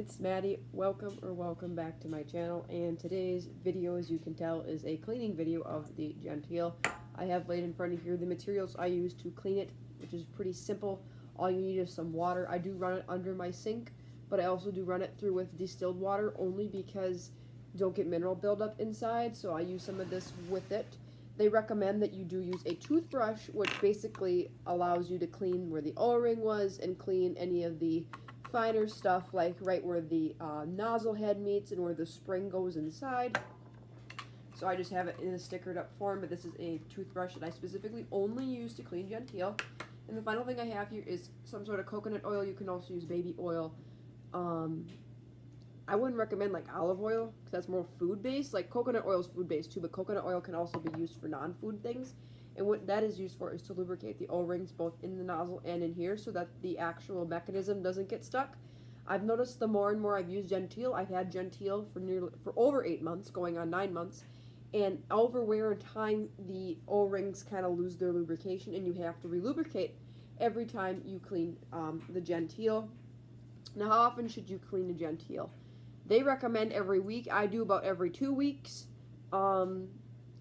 it's Maddie. Welcome back to my channel, and today's video, as you can tell, is a cleaning video of the Genteel. I have laid in front of here the materials I use to clean it, which is pretty simple. All you need is some water. I do run it under my sink, but I also do run it through with distilled water only because you don't get mineral buildup inside, so I use some of this with it. They recommend that you do use a toothbrush, which basically allows you to clean where the O-ring was and clean any of the finer stuff, like right where the nozzle head meets and where the spring goes inside. So I just have it in a stickered up form, but this is a toothbrush that I specifically only use to clean Genteel. And the final thing I have here is some sort of coconut oil. You can also use baby oil. I wouldn't recommend like olive oil because that's more food-based. Like coconut oil is food-based too, but coconut oil can also be used for non-food things. And what that is used for is to lubricate the O-rings both in the nozzle and in here so that the actual mechanism doesn't get stuck. I've noticed the more and more I've used Genteel, I've had Genteel for over 8 months, going on 9 months, and over wear and time, the O-rings kind of lose their lubrication and you have to relubricate every time you clean the Genteel. Now, how often should you clean a Genteel? They recommend every week. I do about every 2 weeks.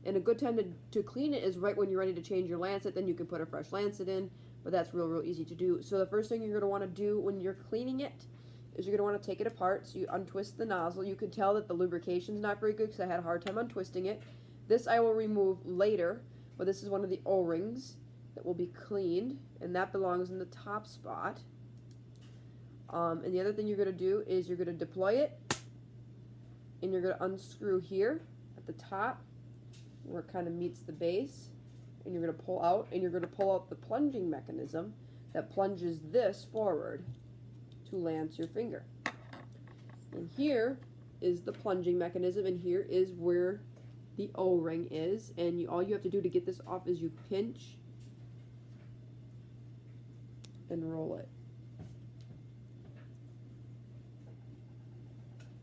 And a good time to clean it is right when you're ready to change your lancet. Then you can put a fresh lancet in, but that's real easy to do. So the first thing you're going to want to do when you're cleaning it is you're going to want to take it apart. So you untwist the nozzle. You can tell that the lubrication's not very good because I had a hard time untwisting it. This I will remove later, but this is one of the O-rings that will be cleaned, and that belongs in the top spot. And the other thing you're going to do is you're going to deploy it, and you're going to unscrew here at the top where it kind of meets the base, and you're going to pull out, and you're going to pull out the plunging mechanism that plunges this forward to lance your finger. And here is the plunging mechanism, and here is where the O-ring is, and all you have to do to get this off is you pinch and roll it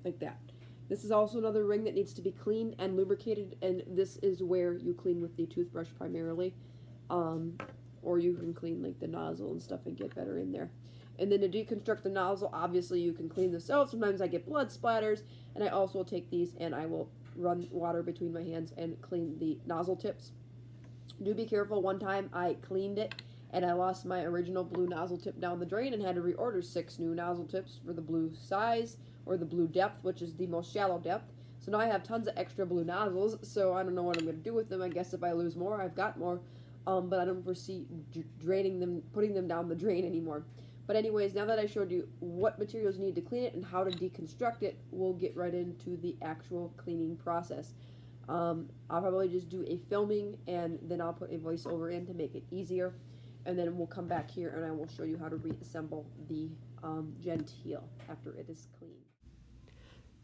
like that. This is also another ring that needs to be cleaned and lubricated, and this is where you clean with the toothbrush primarily, or you can clean like the nozzle and stuff and get better in there. And then to deconstruct the nozzle, obviously you can clean this out. Sometimes I get blood splatters, and I also will take these and I will run water between my hands and clean the nozzle tips. Do be careful. One time I cleaned it and I lost my original blue nozzle tip down the drain and had to reorder 6 new nozzle tips for the blue size, or the blue depth, which is the most shallow depth. So now I have tons of extra blue nozzles, so I don't know what I'm going to do with them. I guess if I lose more, I've got more, but I don't foresee draining them, putting them down the drain anymore. But anyways, now that I showed you what materials you need to clean it and how to deconstruct it, we'll get right into the actual cleaning process. I'll probably just do a filming, and then I'll put a voiceover in to make it easier, and then we'll come back here and I will show you how to reassemble the Genteel after it is cleaned.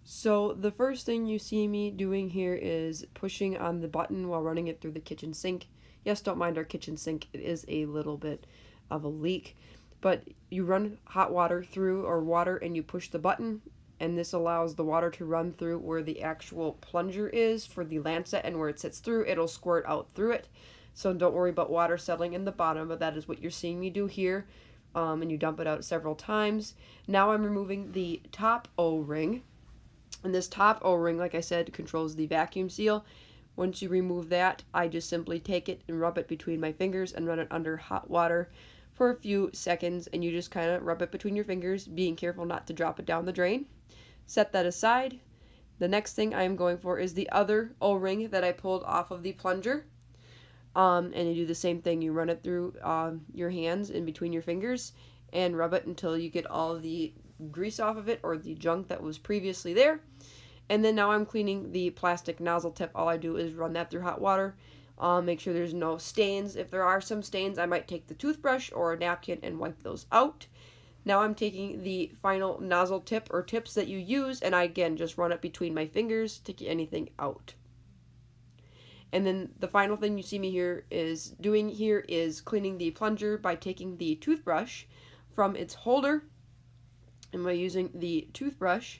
So the first thing you see me doing here is pushing on the button while running it through the kitchen sink. Yes, don't mind our kitchen sink. It is a little bit of a leak. But you run hot water through, or water, and you push the button. And this allows the water to run through where the actual plunger is for the lancet, and where it sits through, it'll squirt out through it. So don't worry about water settling in the bottom, but that is what you're seeing me do here. And you dump it out several times. Now I'm removing the top O-ring. And this top O-ring, like I said, controls the vacuum seal. Once you remove that, I just simply take it and rub it between my fingers and run it under hot water for a few seconds. And you just kind of rub it between your fingers, being careful not to drop it down the drain. Set that aside. The next thing I am going for is the other O-ring that I pulled off of the plunger. And you do the same thing. You run it through your hands in between your fingers and rub it until you get all the grease off of it, or the junk that was previously there. And then now I'm cleaning the plastic nozzle tip. All I do is run that through hot water. Make sure there's no stains. If there are some stains, I might take the toothbrush or a napkin and wipe those out. Now I'm taking the final nozzle tip, or tips that you use, and I again just run it between my fingers to get anything out. And then the final thing you see me doing here is cleaning the plunger by taking the toothbrush from its holder. And by using the toothbrush,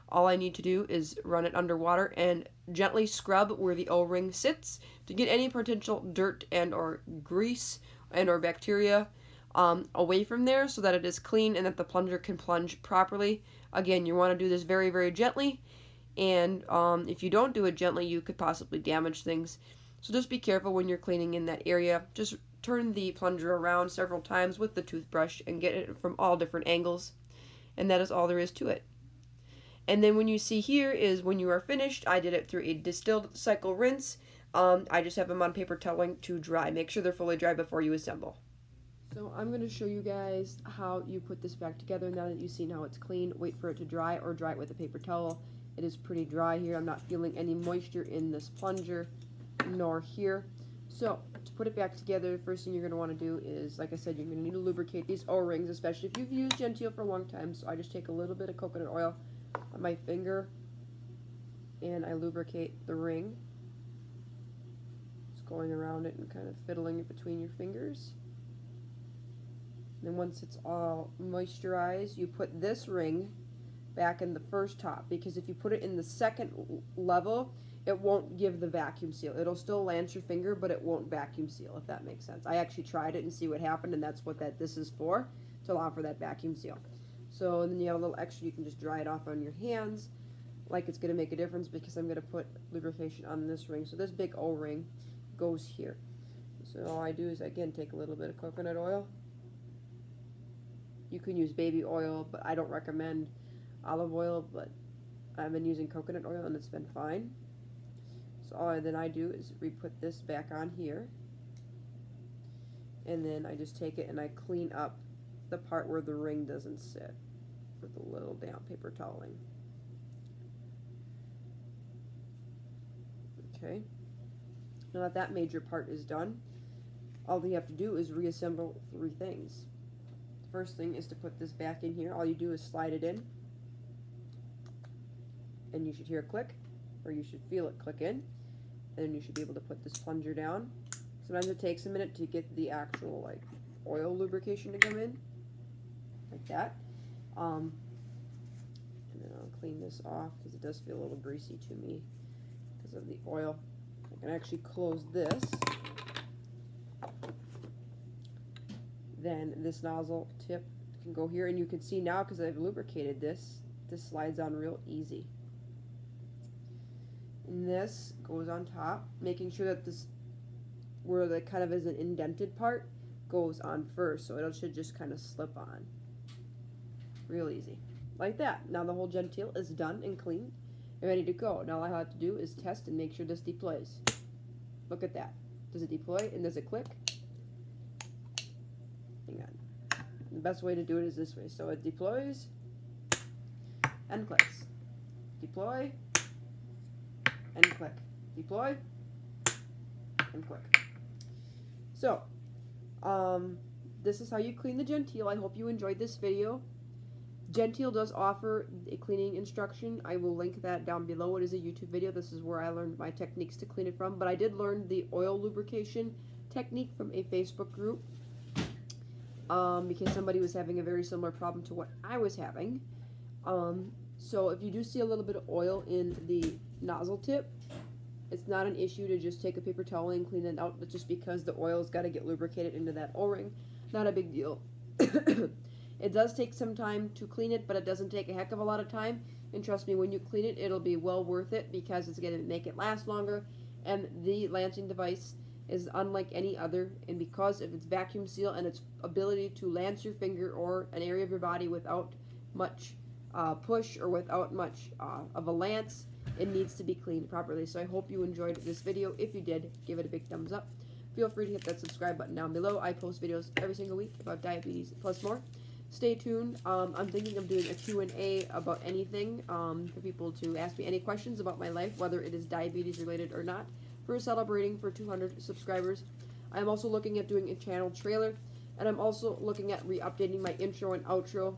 all I need to do is run it under water and gently scrub where the O-ring sits to get any potential dirt and or grease and or bacteria away from there, so that it is clean and that the plunger can plunge properly. Again, you want to do this very, very gently, and if you don't do it gently, you could possibly damage things. So just be careful when you're cleaning in that area. Just turn the plunger around several times with the toothbrush and get it from all different angles. And that is all there is to it. And then when you see here is when you are finished, I did it through a distilled cycle rinse. I just have them on paper toweling to dry. Make sure they're fully dry before you assemble. So I'm going to show you guys how you put this back together now that you've seen how it's clean. Wait for it to dry or dry it with a paper towel. It is pretty dry here. I'm not feeling any moisture in this plunger nor here. So to put it back together, the first thing you're going to want to do is, like I said, you're going to need to lubricate these O-rings, especially if you've used Genteel for a long time. So I just take a little bit of coconut oil on my finger and I lubricate the ring. Just going around it and kind of fiddling it between your fingers. And then once it's all moisturized, you put this ring back in the first top, because if you put it in the second level, it won't give the vacuum seal. It'll still lance your finger, but it won't vacuum seal, if that makes sense. I actually tried it and see what happened, and that's what this is for, to allow for that vacuum seal. So then you have a little extra, you can just dry it off on your hands, like it's going to make a difference, because I'm going to put lubrication on this ring. So this big O-ring goes here. So all I do is, again, take a little bit of coconut oil. You can use baby oil, but I don't recommend olive oil, but I've been using coconut oil and it's been fine. So all then I do is re-put this back on here, and then I just take it and I clean up the part where the ring doesn't sit with a little damp paper toweling. Okay, now that major part is done, all you have to do is reassemble three things. The first thing is to put this back in here. All you do is slide it in, and you should hear a click, or you should feel it click in, and then you should be able to put this plunger down. Sometimes it takes a minute to get the actual like oil lubrication to come in, like that. And then I'll clean this off because it does feel a little greasy to me because of the oil. I can actually close this. Then this nozzle tip can go here, and you can see now, because I've lubricated this, this slides on real easy. And this goes on top, making sure that this, where the kind of is an indented part, goes on first, so it should just kind of slip on. Real easy. Like that. Now the whole Genteel is done and clean and ready to go. Now all I have to do is test and make sure this deploys. Look at that. Does it deploy and does it click? Hang on. The best way to do it is this way. So it deploys and clicks. Deploy and click. Deploy and click. So, this is how you clean the Genteel. I hope you enjoyed this video. Genteel does offer a cleaning instruction. I will link that down below. It is a YouTube video. This is where I learned my techniques to clean it from. But I did learn the oil lubrication technique from a Facebook group, because somebody was having a very similar problem to what I was having. So if you do see a little bit of oil in the nozzle tip, it's not an issue to just take a paper towel and clean it out, but just because the oil's got to get lubricated into that O-ring, not a big deal. It does take some time to clean it, but it doesn't take a heck of a lot of time. And trust me, when you clean it, it'll be well worth it, because it's going to make it last longer. And the lancing device is unlike any other, and because of its vacuum seal and its ability to lance your finger or an area of your body without much push or without much of a lance, it needs to be cleaned properly. So I hope you enjoyed this video. If you did, give it a big thumbs up. Feel free to hit that subscribe button down below. I post videos every single week about diabetes plus more. Stay tuned. I'm thinking of doing a Q&A about anything, for people to ask me any questions about my life, whether it is diabetes related or not, for celebrating for 200 subscribers. I'm also looking at doing a channel trailer, and I'm also looking at re-updating my intro and outro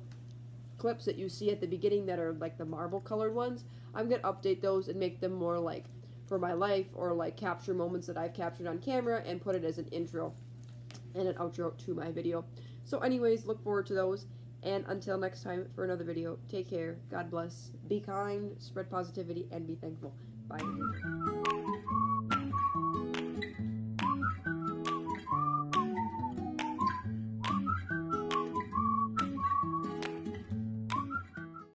clips that you see at the beginning that are like the marble colored ones. I'm going to update those and make them more like for my life, or like capture moments that I've captured on camera and put it as an intro and an outro to my video. So anyways, look forward to those, and until next time for another video, take care, God bless, be kind, spread positivity, and be thankful. Bye.